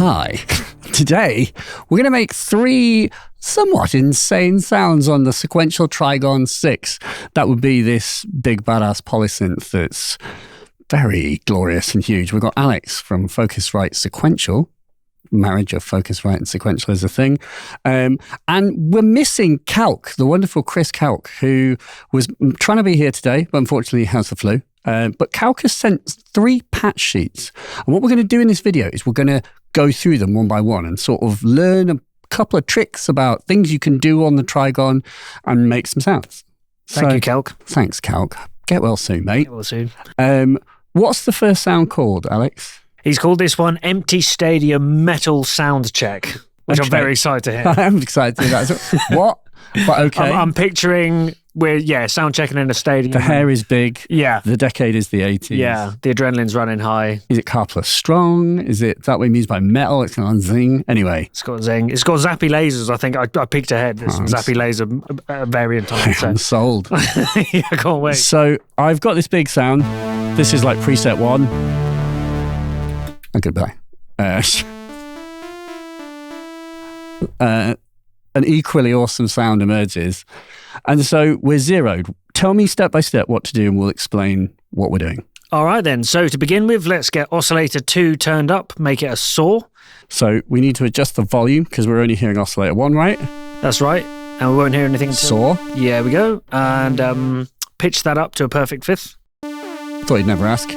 Hi. Today, we're going to make 3 somewhat insane sounds on the Sequential Trigon 6. That would be this big badass polysynth that's very glorious and huge. We've got Alex from Focusrite Sequential. Marriage of Focusrite and Sequential is a thing. And we're missing Kalk, the wonderful Chris Kalk, who was trying to be here today, but unfortunately has the flu. But Kalk has sent 3 patch sheets. And what we're going to do in this video is we're going to go through them one by one and sort of learn a couple of tricks about things you can do on the Trigon and make some sounds. Thank you, Kalk. Thanks, Kalk. Get well soon, mate. Get well soon. What's the first sound called, Alex? He's called this one Empty Stadium Metal Sound Check, which I'm very excited to hear. I am excited to hear that. What? But okay. I'm picturing sound checking in a stadium. The hair is big. Yeah. The decade is the 80s. Yeah. The adrenaline's running high. Is it car plus strong? Is it that what it means by metal? It's going to zing. Anyway. It's got zing. It's got zappy lasers, I think. I peeked ahead. There's some zappy laser variant on it. I'm sold. Yeah, I can't wait. So I've got this big sound. This is like preset 1. And goodbye. An equally awesome sound emerges. And so we're zeroed. Tell me step by step what to do and we'll explain what we're doing. All right then. So to begin with, let's get oscillator 2 turned up, make it a saw. So we need to adjust the volume because we're only hearing oscillator 1, right? That's right. And we won't hear anything until... Saw. Yeah, we go. And pitch that up to a perfect 5th. Thought you'd never ask.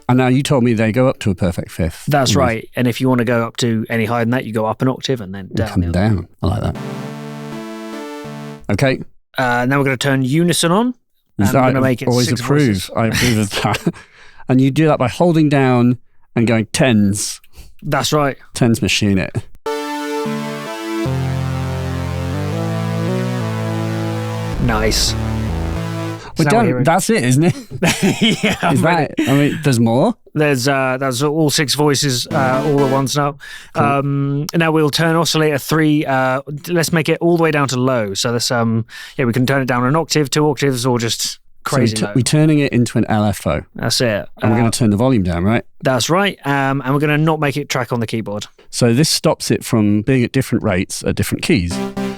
And now you told me they go up to a perfect 5th. That's right. And if you want to go up to any higher than that, you go up an octave and then down. Come down. I like that. Okay. Now we're going to turn unison on. And we're going to make it always 6 approve. voices. I approve of that. And you do that by holding down and going tens. That's right. Tens machine it. Nice. We're done. That's it, isn't it? Yeah. Is that? I mean, there's more. That's all 6 voices all at once now. Cool. Now we'll turn oscillator 3. Let's make it all the way down to low. So this we can turn it down an octave, 2 octaves, or just crazy low. We're turning it into an LFO. That's it. And we're going to turn the volume down, right? That's right. And we're going to not make it track on the keyboard. So this stops it from being at different rates at different keys.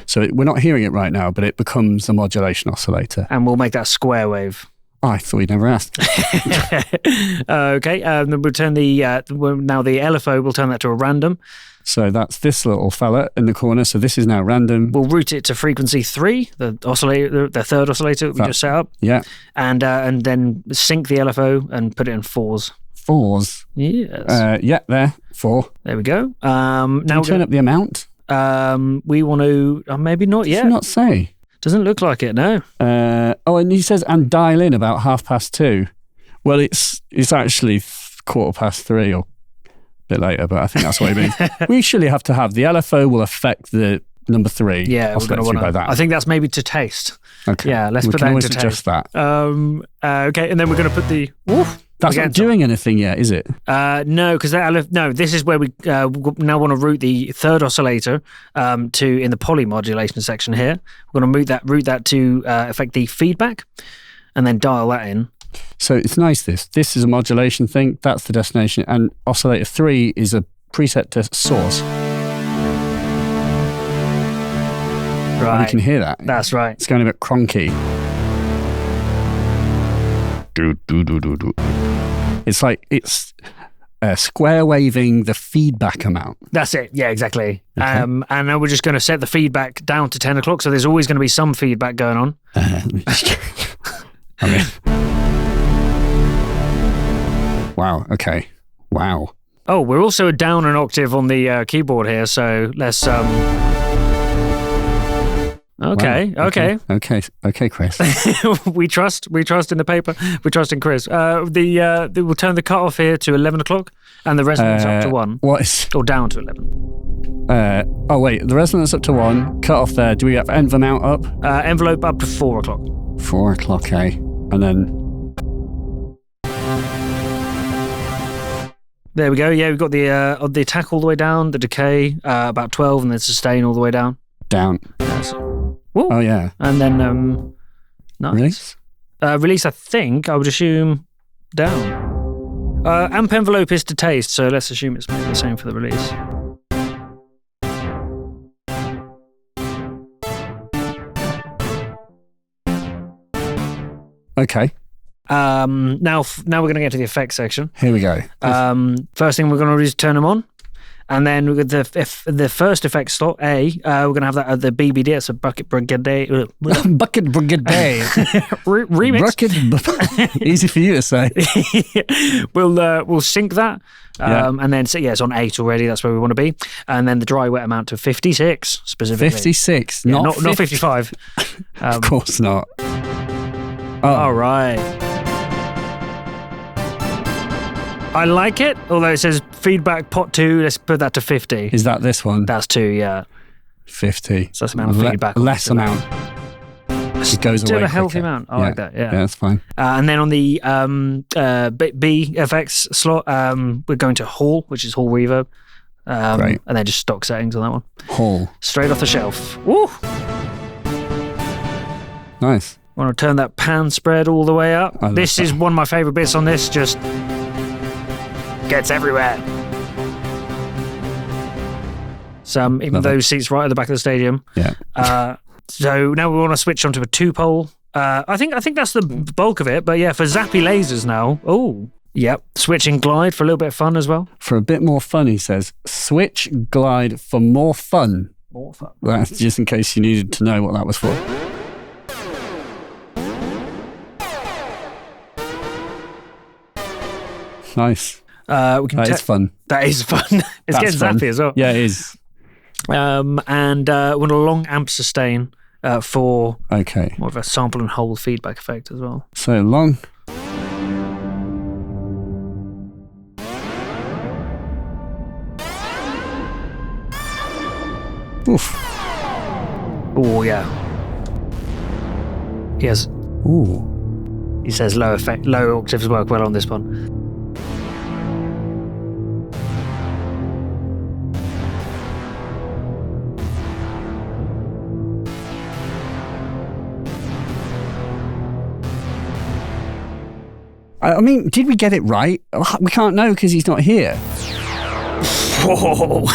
So we're not hearing it right now, but it becomes a modulation oscillator. And we'll make that square wave. Oh, I thought you'd never asked. Okay, then we'll turn now the LFO, we'll turn that to a random. So that's this little fella in the corner. So this is now random. We'll route it to frequency 3, the oscillator, the third oscillator that we just set up. Yeah. And then sync the LFO and put it in 4s. 4s? Yes. Yeah, there. 4. There we go. Now we'll turn up the amount. We want to maybe not yet. Does it not say? Doesn't look like it, no. And he says and dial in about 2:30. Well, it's actually 3:15 or a bit later, but I think that's what he means. We surely have to have the LFO will affect the number 3. Yeah, we're going to want to. I think that's maybe to taste. Okay. Yeah, let's put that into taste. We can always adjust that. Okay, and then we're going to put the. That's not doing anything yet, is it? No, because this is where we now want to route the third oscillator in the poly modulation section here. We're going to route that to affect the feedback, and then dial that in. So it's nice. This is a modulation thing. That's the destination, and oscillator 3 is a preset to source. Right, and you can hear that. That's right. It's going a bit cronky. It's like it's square waving the feedback amount. That's it. Yeah, exactly. Okay. And now we're just going to set the feedback down to 10 o'clock. So there's always going to be some feedback going on. Wow. Okay. Wow. Oh, we're also down an octave on the keyboard here. So let's. Okay, wow. okay. Okay, Chris. we trust in the paper. We trust in Chris. We'll turn the cutoff here to 11 o'clock and the resonance up to 1. What is? Or down to 11. Oh, wait. The resonance up to 1. Cutoff there. Do we have envelope up? Envelope up to 4 o'clock. 4 o'clock, okay. And then... There we go. Yeah, we've got the attack all the way down, the decay about 12, and then sustain all the way down. Down. Yes. Oh, yeah. And then, nice. Release? Release, I think, I would assume, down. Amp envelope is to taste, so let's assume it's the same for the release. Okay. Now we're going to get to the effects section. Here we go. First thing we're going to do is turn them on. And then with the first effect slot, A, we're going to have that at the BBD. It's a Bucket Brigade. Bucket Brigade. Remix. Easy for you to say. We'll sync that. And then, it's on 8 already. That's where we want to be. And then the dry wet amount to 56 specifically. 56, yeah, not 55. Of course not. All right. I like it, although it says feedback pot 2. Let's put that to 50. Is that this one? That's 2, yeah. 50. So that's the amount of feedback. Less amount. It goes away. Still a healthy quicker. amount. I like that, yeah. Yeah, that's fine. And then on the B effects slot, we're going to Hall, which is Hall Reverb. Great. And then just stock settings on that one. Hall. Straight off the shelf. Woo! Nice. Want to turn that pan spread all the way up. This that. is one of my favourite bits on this, just gets everywhere. Even those seats right at the back of the stadium. Yeah. So now we want to switch onto a 2-pole. I think that's the bulk of it, but yeah, for zappy lasers now. Oh, yep. Switching glide for a little bit of fun as well. For a bit more fun, he says. Switch glide for more fun. More fun. That's just in case you needed to know what that was for. Nice. That is fun. That is fun. It's getting zappy as well. Yeah, it is. And we want a long amp sustain for more of a sample and hold feedback effect as well. So long. Oof. Oh yeah. Yes. Ooh. He says low octaves work well on this one. I mean, did we get it right? We can't know because he's not here. Whoa.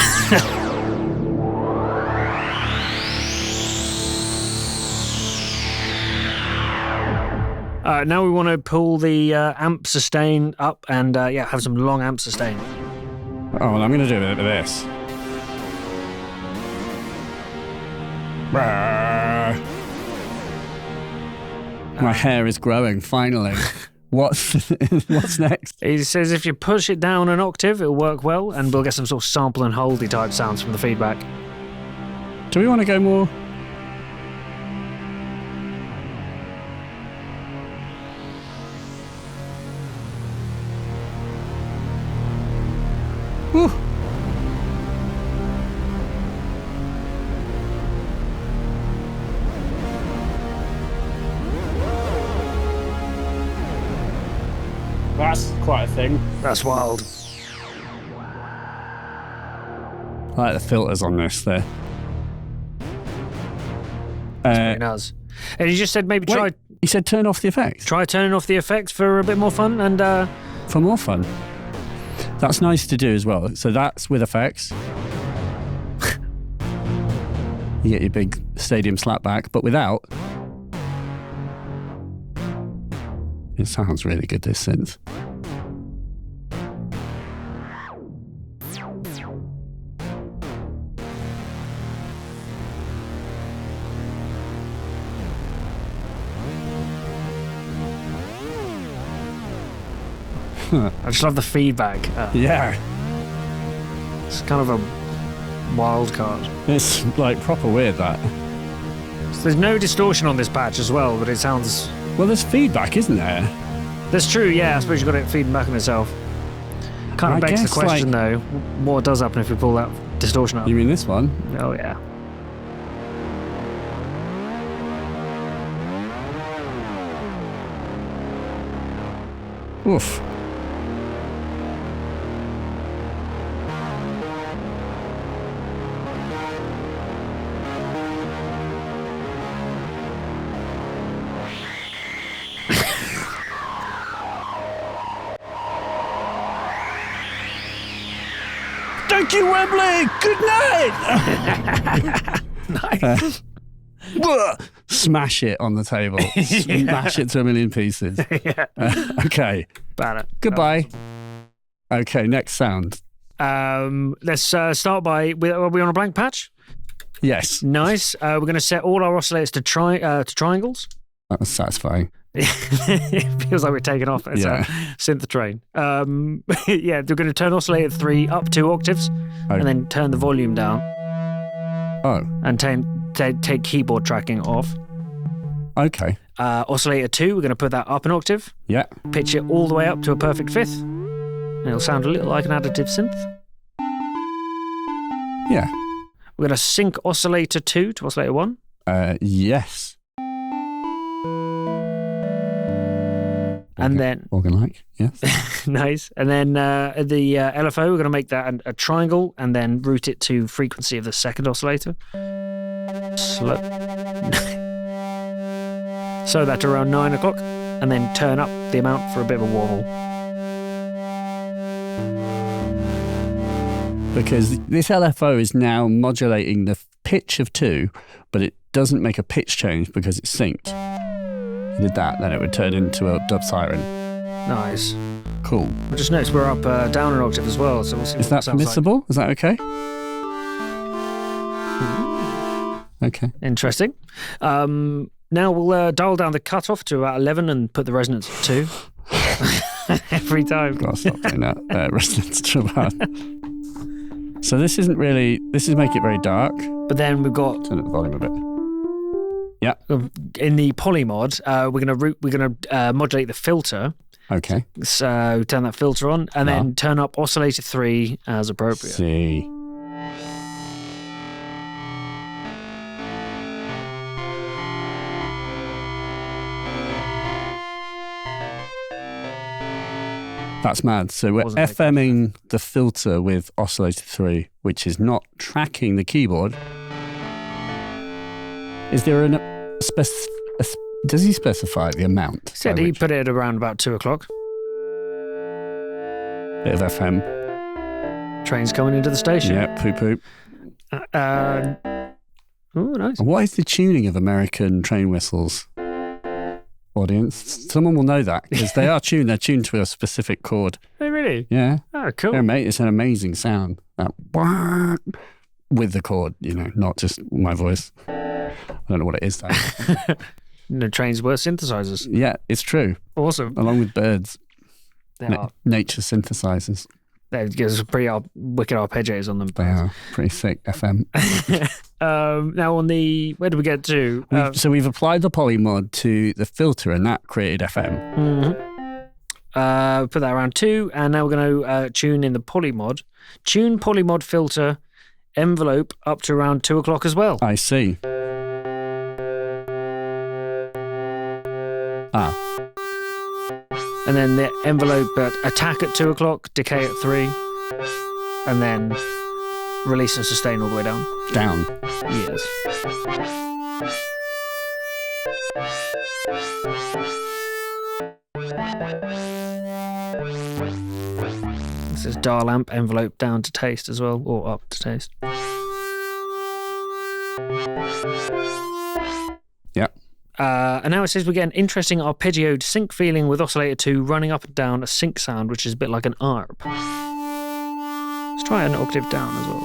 Now we want to pull the amp sustain up and have some long amp sustain. Oh, well, I'm going to do a bit of this. My hair is growing, finally. What's next? He says if you push it down an octave, it'll work well, and we'll get some sort of sample and holdy type sounds from the feedback. Do we want to go more? Whew. That's quite a thing. That's wild. I like the filters on this there. Very nice. And he just said maybe try... He said turn off the effects. Try turning off the effects for a bit more fun and... For more fun. That's nice to do as well. So that's with effects. You get your big stadium slapback, but without... It sounds really good, this synth. I just love the feedback. Yeah. It's kind of a wild card. It's like proper weird, that. So there's no distortion on this patch as well, but it sounds... Well, there's feedback, isn't there? That's true, yeah. I suppose you've got it feeding back on itself. Kind of begs the question, though. What does happen if we pull that distortion up? You mean this one? Oh, yeah. Oof. you, Wembley. Good night. Nice. Smash it on the table. Smash it to a million pieces. Yeah. Okay. Bad. Goodbye. Okay, next sound. Let's start by. Are we on a blank patch? Yes. Nice. We're going to set all our oscillators to triangles. That was satisfying. It feels like we're taking off as a synth train. Yeah, we're going to turn oscillator 3 up 2 octaves and then turn the volume down. Oh. And take keyboard tracking off. Okay. Oscillator 2, we're going to put that up an octave. Yeah. Pitch it all the way up to a perfect fifth. And it'll sound a little like an additive synth. Yeah. We're going to sync oscillator 2 to oscillator 1. Yes. And then organ-like, yes. Nice. And then the LFO, we're going to make that a triangle and then route it to frequency of the second oscillator. Slow. So that to around 9 o'clock, and then turn up the amount for a bit of a wobble. Because this LFO is now modulating the pitch of 2, but it doesn't make a pitch change because it's synced. If you did that, then it would turn into a dub siren. Nice. Cool. I just noticed we're up down an octave as well, so we'll see. Is that permissible? Like. Is that okay? Okay. Interesting. Now we'll dial down the cutoff to about 11 and put the resonance at 2. Every time. Gotta stop doing that. Resonance to about. So this isn't really. This is make it very dark. But then we've got. Turn up the volume a bit. Yeah. In the polymod, we're gonna modulate the filter. Okay. So turn that filter on and then turn up oscillator 3 as appropriate. See. That's mad. So we're FMing the filter with oscillator 3, which is not tracking the keyboard. Is there does he specify the amount? Said he put it at around about 2 o'clock. Bit of FM. Train's coming into the station. Yeah, poop poop. Oh, nice. What is the tuning of American train whistles? Audience, someone will know that because they are tuned. They're tuned to a specific chord. Oh, really? Yeah. Oh, cool. Yeah, mate, it's an amazing sound. With the chord, not just my voice. I don't know what it is though. No, trains were synthesizers. Yeah, it's true. Awesome. Along with birds. They are. Nature synthesizers. They give us pretty wicked arpeggios on them. They are pretty thick FM. Now on the, where do we get to? So we've applied the polymod to the filter and that created FM. Mm-hmm. Put that around 2 and now we're going to tune in the polymod. Tune polymod filter envelope up to around 2 o'clock as well. I see. And then the envelope attack at 2 o'clock, decay at 3, and then release and sustain all the way down. Down. Yes. This is dial amp envelope down to taste as well, or up to taste. Yep. And now it says we get an interesting arpeggioed sync feeling with oscillator 2 running up and down a sync sound, which is a bit like an ARP. Let's try an octave down as well.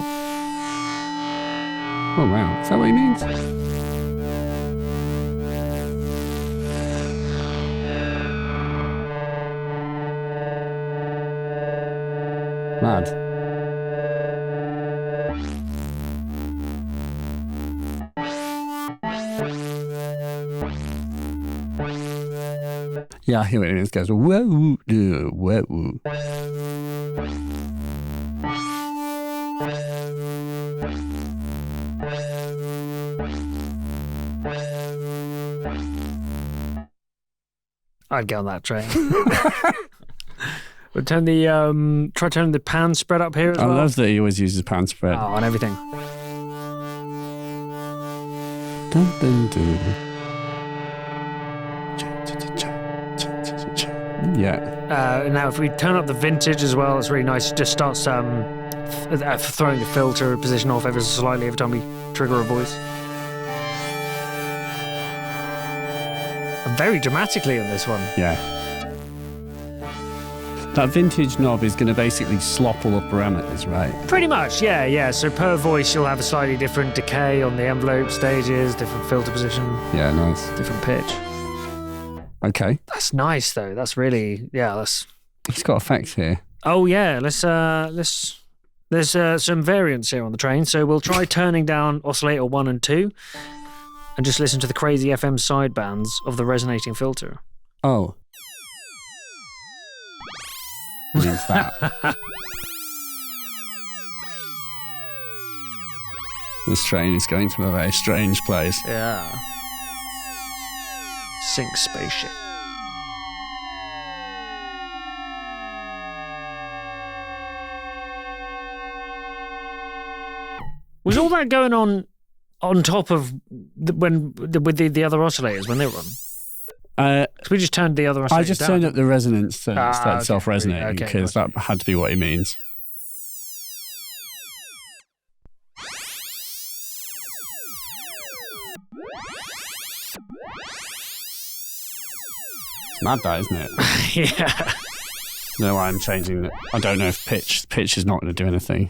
Oh, wow. Is that what he means? Mad. Yeah, I hear it. It goes, whoa, whoa. I'd get on that train. We'll turn the try turning the pan spread up here as well. I love that he always uses pan spread. Oh, on everything. Dun, dun, dun. Yeah. Now, if we turn up the vintage as well, it's really nice. It just starts throwing the filter position off ever so slightly every time we trigger a voice. And very dramatically on this one. Yeah. That vintage knob is going to basically slop all the parameters, right? Pretty much, yeah. So per voice, you'll have a slightly different decay on the envelope stages, different filter position. Yeah, nice. Different pitch. Okay. That's nice, though. That's really, It's got effects here. Oh yeah, let's. There's some variance here on the train, so we'll try turning down oscillator 1 and 2, and just listen to the crazy FM sidebands of the resonating filter. Oh. Means that. This train is going to a very strange place. Yeah. Sync spaceship. Was all that going on top of with the other oscillators when they were on? So we just turned the other oscillators I just down. turned up the resonance to start okay. self-resonating because that had to be what he means. It's mad, that, isn't it? Yeah. No, I'm changing it. I don't know if pitch is not going to do anything.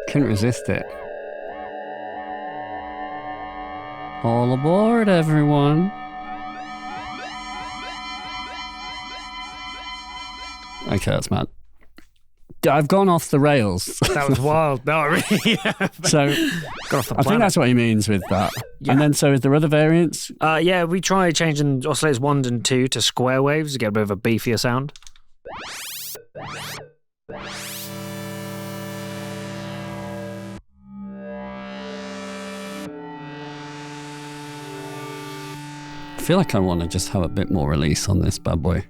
Couldn't resist it. All aboard, everyone. Okay, that's mad. I've gone off the rails. That was wild. No, really. Yeah. So, Got off the I think that's what he means with that. Yeah. And then, so is there other variants? Yeah, we tried changing oscillators 1 and 2 to square waves to get a bit of a beefier sound. I feel like I want to just have a bit more release on this bad boy.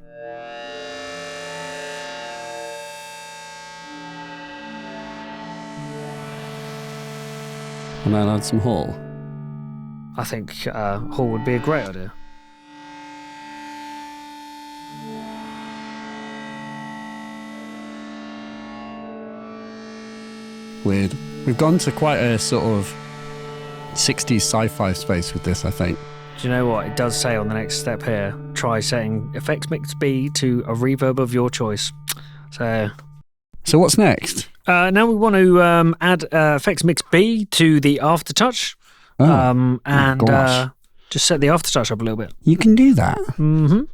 Am I allowed some Hall? I think Hall would be a great idea. Weird. We've gone to quite a sort of 60s sci-fi space with this, I think. Do you know what? It does say on the next step here, try setting effects mix B to a reverb of your choice. So what's next? now we want to add effects mix B to the aftertouch. Just set the aftertouch up a little bit. You can do that. Mm-hmm.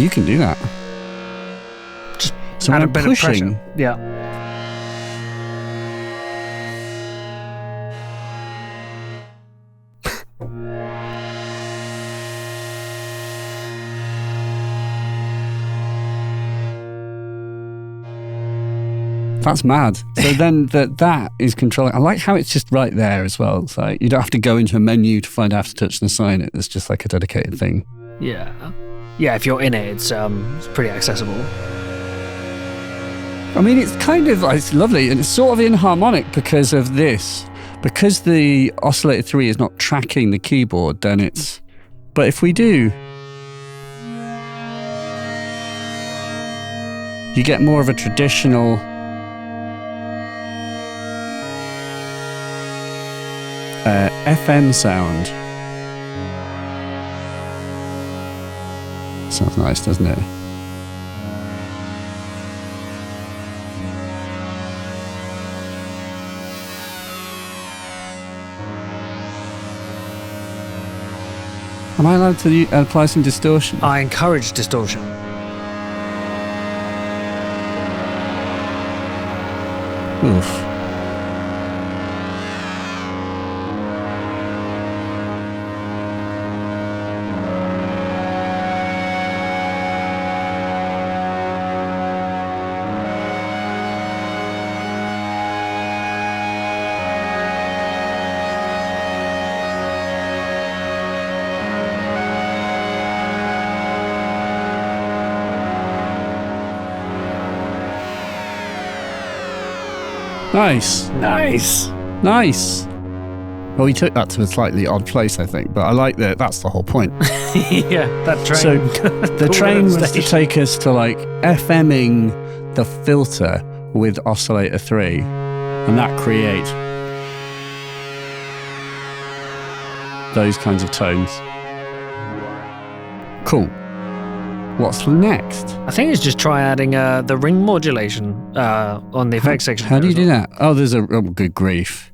You can do that. Just so add when a I'm bit pushing, of pressure. Yeah. that's mad. So then that is controlling. I like how it's just right there as well. It's like you don't have to go into a menu to find aftertouch and assign it. It's just like a dedicated thing. Yeah. Yeah, if you're in it, it's pretty accessible. I mean, it's lovely, and it's sort of inharmonic because of this. Because the oscillator 3 is not tracking the keyboard, then it's... But if we do... You get more of a traditional... FM sound. Sounds nice, doesn't it? Am I allowed to apply some distortion? I encourage distortion. Oof. Nice. Nice. Well, we took that to a slightly odd place, I think, but I like that. That's the whole point. Yeah, that train. So the train was to take us to like FMing the filter with oscillator 3, and that create those kinds of tones. Cool. What's next? I think it's just try adding the ring modulation on the effects section. How do you do that? Oh, there's a good grief.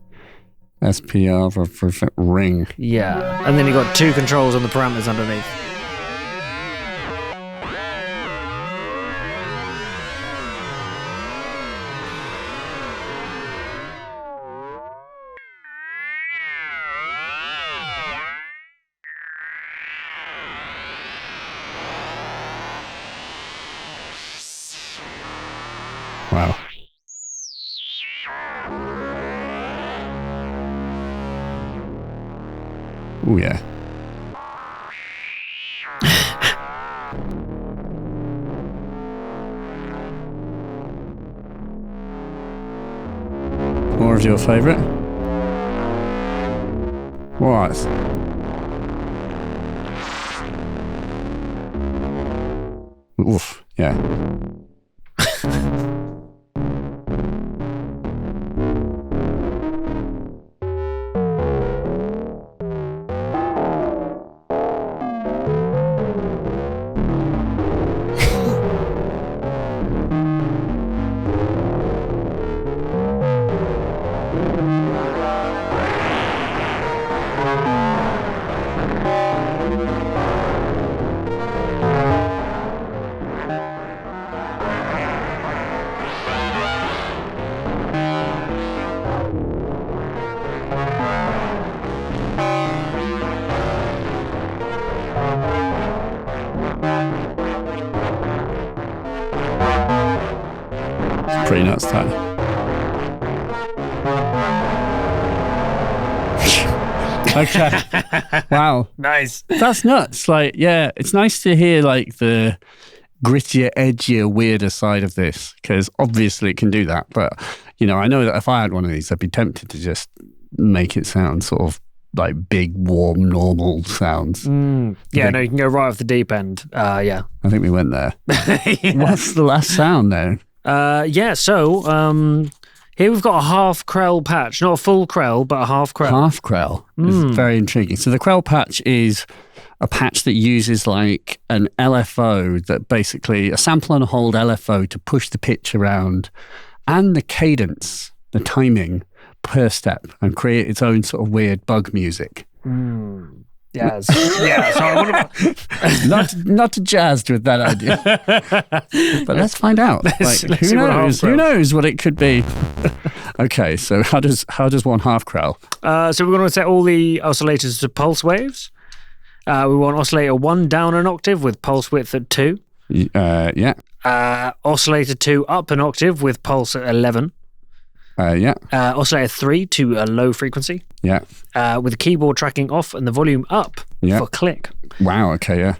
SPR for ring. Yeah, and then you got 2 controls on the parameters underneath. Wow. Oh, yeah. More of your favourite? What? Oof, yeah. Pretty nuts, that. Okay. Wow. Nice. That's nuts. Like, yeah, it's nice to hear like the grittier, edgier, weirder side of this, because obviously it can do that. But, you know, I know that if I had one of these, I'd be tempted to just make it sound sort of like big, warm, normal sounds. Yeah, no, you can go right off the deep end. Yeah. I think we went there. Yeah. What's the last sound then? So here we've got a half Krell patch, not a full Krell, but a half Krell. Half Krell is very intriguing. So the Krell patch is a patch that uses like an LFO, that basically a sample and a hold LFO to push the pitch around and the cadence, the timing per step, and create its own sort of weird bug music. Yes. Yeah. So I want Not jazzed with that idea, but let's find out. Let's Who see what knows? half Who Krell. knows what it could be? Okay, so how does one half Krell? So we're going to set all the oscillators to pulse waves. We want oscillator 1 down an octave with pulse width at 2. Yeah. Oscillator 2 up an octave with pulse at 11. Yeah. Oscillator 3 to a low frequency. Yeah. With the keyboard tracking off and the volume up Yeah. for click. Wow. Okay. Yeah.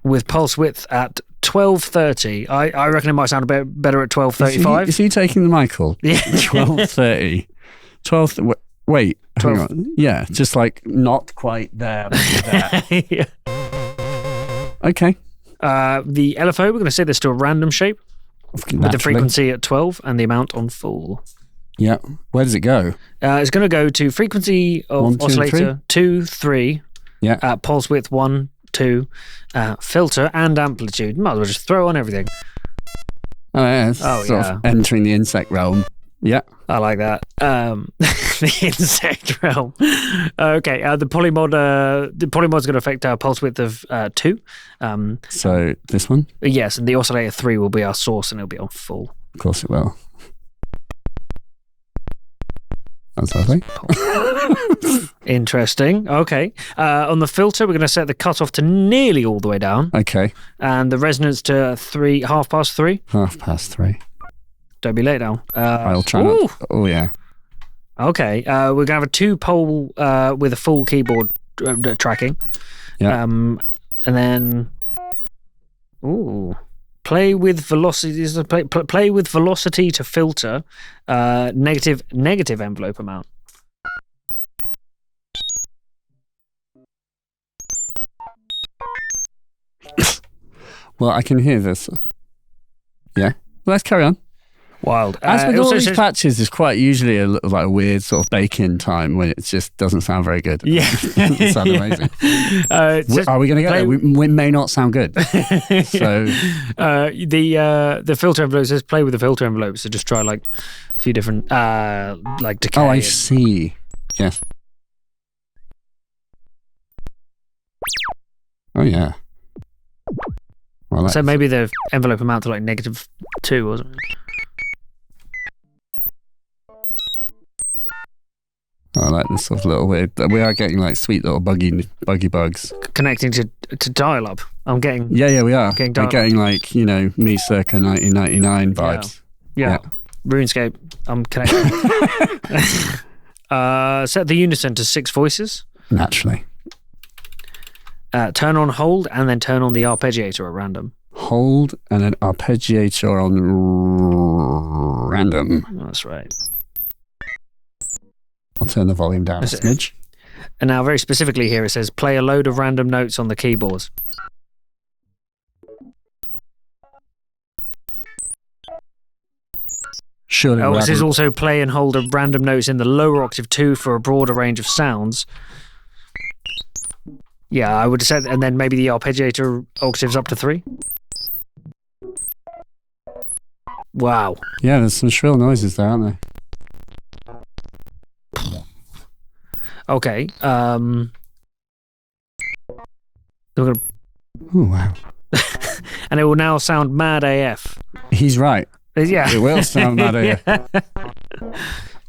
With pulse width at 1230. I reckon it might sound a bit better at 1235. Is he taking the Michael? Yeah. 12:30. 12. Wait. 12. Hang on. Yeah. Just like not quite there. But there. Yeah. Okay. The LFO, we're going to set this to a random shape with the Naturally. frequency at 12 and the amount on full. Yeah. Where does it go? It's going to go to frequency of 1, 2, and oscillator 2, 3, Yeah. pulse width 1, 2, filter and amplitude. Might as well just throw on everything. Oh, yeah. It's Oh, sort yeah. of entering the insect realm. Yeah. I like that. The insect realm. Okay, the polymod's going to affect our pulse width of 2. So this one? Yes, and the oscillator 3 will be our source and it'll be on full. Of course it will. That's lovely. Interesting. Okay. On the filter, we're going to set the cutoff to nearly all the way down, Okay. and the resonance to 3:30. 3:30. Don't be late now. I'll try ooh. not. Oh, yeah. Okay. We're going to have a 2-pole with a full keyboard tracking. Yeah. And then, ooh, play with velocity. Play with velocity to filter negative envelope amount. Well, I can hear this. Yeah. Let's carry on. Wild. As with all these patches, there's quite usually a weird sort of bake-in time when it just doesn't sound very good. Yeah. It sounds amazing. Are we going to get there? We may not sound good. So the filter envelope says play with the filter envelope. So just try like a few different like decay. Oh, I see. Yes. Oh yeah. Well, so maybe the envelope amount to like -2 or something. I like this sort of little weird. We are getting like sweet little buggy bugs connecting to dial up. I'm getting yeah we are. We're getting like me circa 1999 vibes. Yeah. RuneScape. I'm connecting. Set the unison to 6 voices. Naturally. Turn on hold and then turn on the arpeggiator at random. Hold and then arpeggiator on random. That's right. I'll turn the volume down a smidge. And now very specifically here it says play a load of random notes on the keyboards. Surely. This is also play and hold of random notes in the lower octave 2 for a broader range of sounds. Yeah, I would have said, and then maybe the arpeggiator octaves up to 3. Wow. Yeah, there's some shrill noises there, aren't there? Okay. Oh, wow. And it will now sound mad AF. He's right. Yeah. It will sound mad AF. Yeah.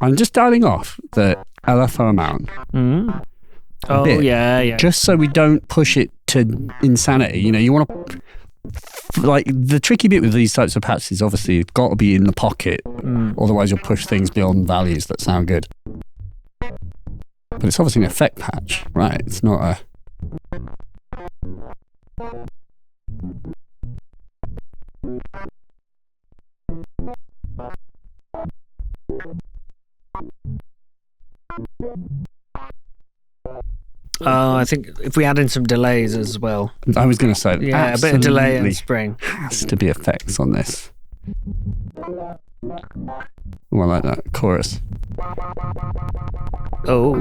I'm just dialing off the LFO amount. Mm. Oh, yeah. Just so we don't push it to insanity. You want to... Like, the tricky bit with these types of patches, obviously, you've got to be in the pocket. Otherwise, you'll push things beyond values that sound good. But it's obviously an effect patch, right? It's not a... I think if we add in some delays as well. I was going to say, yeah, a bit of delay and spring. Has to be effects on this. Oh, I like that chorus. Oh.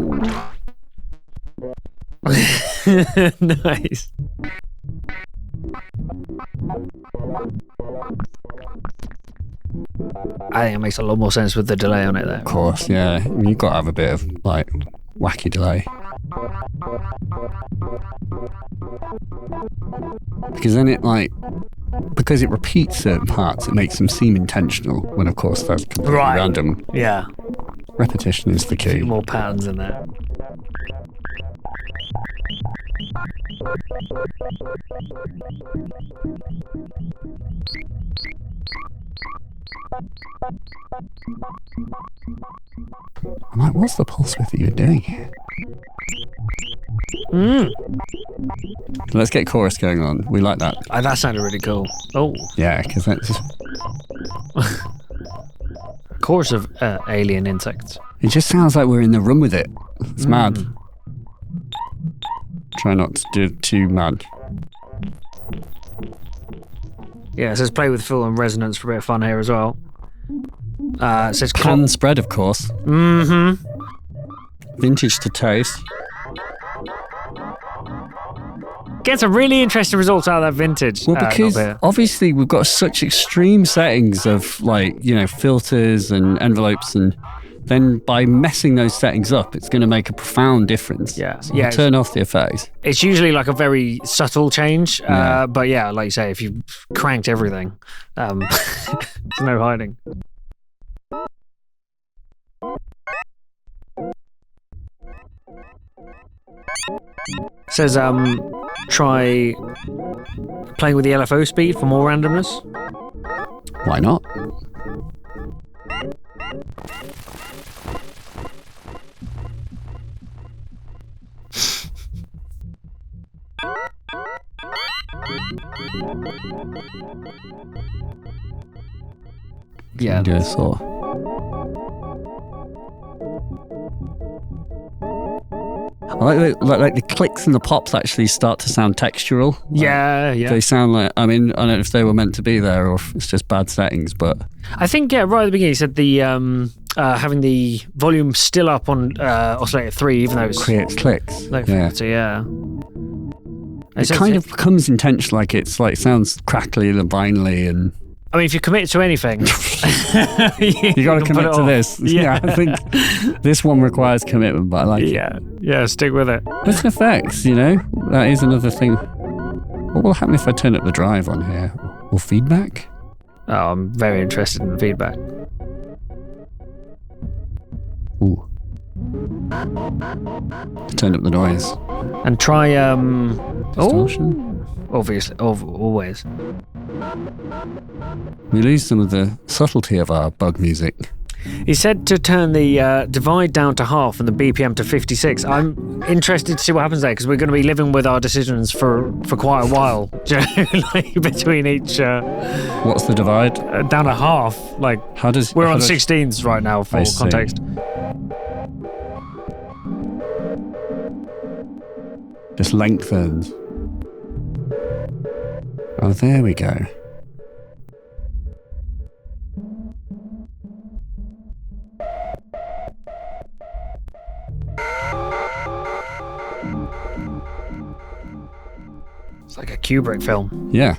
Nice. I think it makes a lot more sense with the delay on it there. Of course, yeah. You've got to have a bit of, like, wacky delay. Because then it, like... Because it repeats certain parts, it makes them seem intentional, when, of course, that's completely random. Yeah. Repetition is the key. A few more patterns in there. I'm like, what's the pulse width that you're doing here? Let's get chorus going on. We like that. That sounded really cool. Oh. Yeah, because that's just... Chorus of alien insects. It just sounds like we're in the room with it. It's mad. Try not to do it too mad. Yeah, it says play with fill and resonance for a bit of fun here as well. It says can spread, of course. Vintage to taste. Get some really interesting results out of that vintage. Well, because obviously we've got such extreme settings of, like, filters and envelopes, and then by messing those settings up, it's going to make a profound difference. Yeah. So we'll turn off the effects. It's usually like a very subtle change, but yeah, like you say, if you cranked everything, there's no hiding. Says try playing with the LFO speed for more randomness. Why not? Yeah. I like the clicks and the pops actually start to sound textural. Yeah. They sound like, I mean, I don't know if they were meant to be there or if it's just bad settings, but... I think, right at the beginning, you said the having the volume still up on oscillator 3, even though it's... creates clicks. So, yeah. It kind of becomes intentional, like it's like sounds crackly and vinily and... I mean, if you commit to anything, you got to commit to this. Yeah, I think this one requires commitment, but I like it. Yeah, stick with it. Listen effects, that is another thing. What will happen if I turn up the drive on here? Or feedback? Oh, I'm very interested in the feedback. Ooh. Turn up the noise. And try distortion. Obviously, always. We lose some of the subtlety of our bug music. He said to turn the divide down to half and the BPM to 56. I'm interested to see what happens there because we're going to be living with our decisions for quite a while between each. What's the divide? Down to half. Like we're on 16s right now for context. Just lengthens. Oh, there we go. It's like a Kubrick film. Yeah.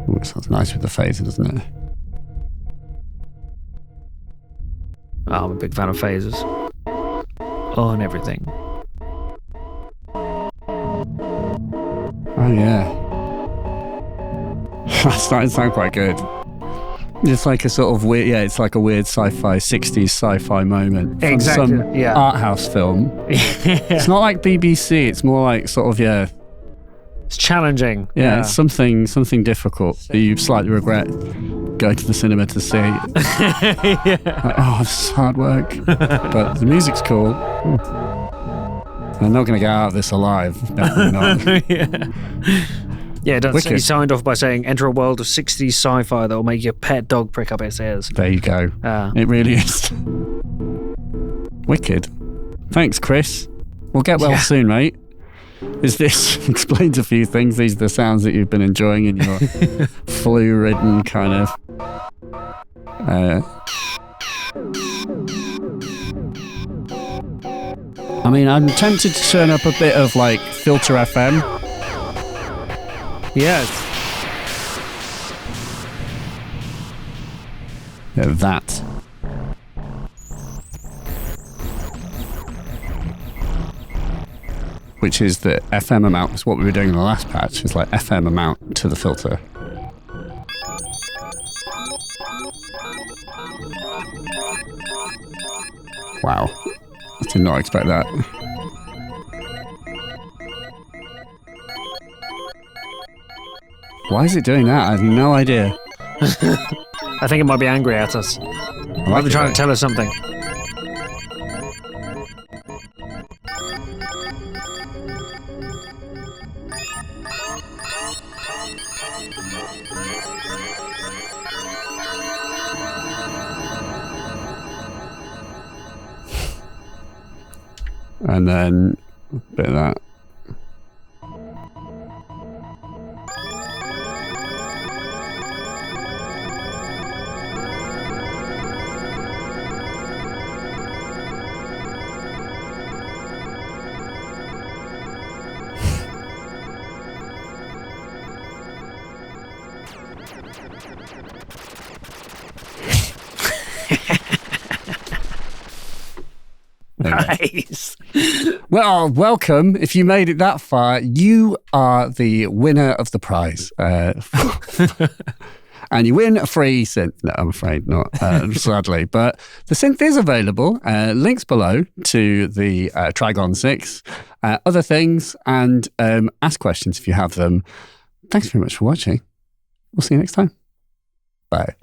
Ooh, it sounds nice with the phaser, doesn't it? Oh, I'm a big fan of phasers. On everything. Oh, yeah. That's starting to sound quite good. It's like a sort of weird, it's like a weird 60s sci-fi moment. From some art house film. It's not like BBC, it's more like sort of, it's challenging. Yeah, it's something difficult that you slightly regret going to the cinema to see. Like, this is hard work. But the music's cool. I'm not going to get out of this alive. Definitely not. Yeah, he signed off by saying, enter a world of 60s sci-fi that will make your pet dog prick up its ears. There you go. It really is. Wicked. Thanks, Chris. We'll get well soon, mate. Is this explains a few things? These are the sounds that you've been enjoying in your flu-ridden kind of... I mean, I'm tempted to turn up a bit of like Filter FM. Yes. Yeah, that. Which is the FM amount. It's what we were doing in the last patch. It's like FM amount to the filter. Wow. I did not expect that. Why is it doing that? I have no idea. I think it might be angry at us. It might be trying to tell us something. And then a bit of that. Nice. Well, welcome. If you made it that far, you are the winner of the prize. And you win a free synth. No, I'm afraid not, sadly. But the synth is available. Links below to the Trigon 6, other things, and ask questions if you have them. Thanks very much for watching. We'll see you next time. Bye.